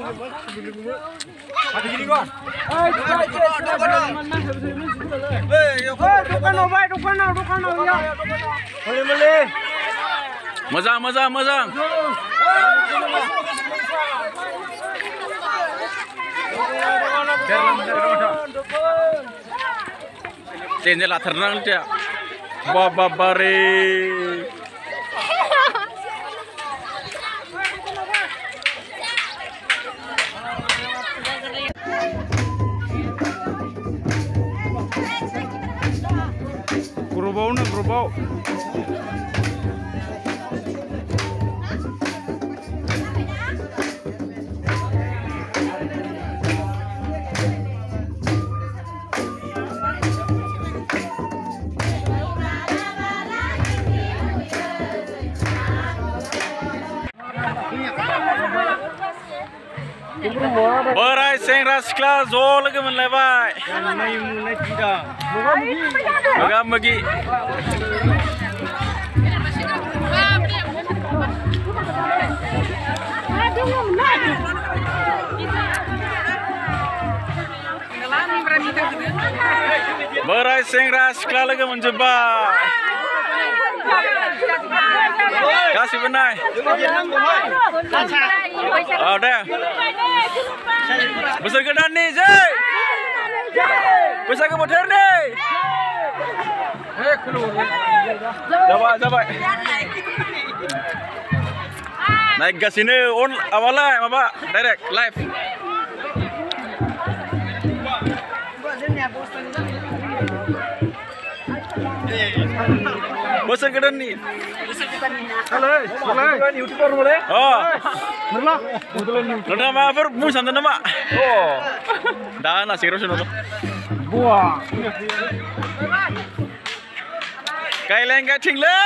Mati gini gua. Dukan ya. Boleh. Mazang. Ini lah tenang dia. Babare. Gerobau. Berai sengras kelas zol lagi menlebai. Mulai tidak. Magam bagi. Berai sengras kelas lagi menjebak. Kasih benai. Oh dah. Besar kedan nih, Jay. Besar ke motor nih. Coba. Naik gas ini on awalnya, Bapak. Direct live. Besar kedan nih. Boleh. YouTuber boleh. Oh. Berlah. Nama apa? Musan nama. Oh. Dah nasi terus nonton. Buah. Kailan ka tingla?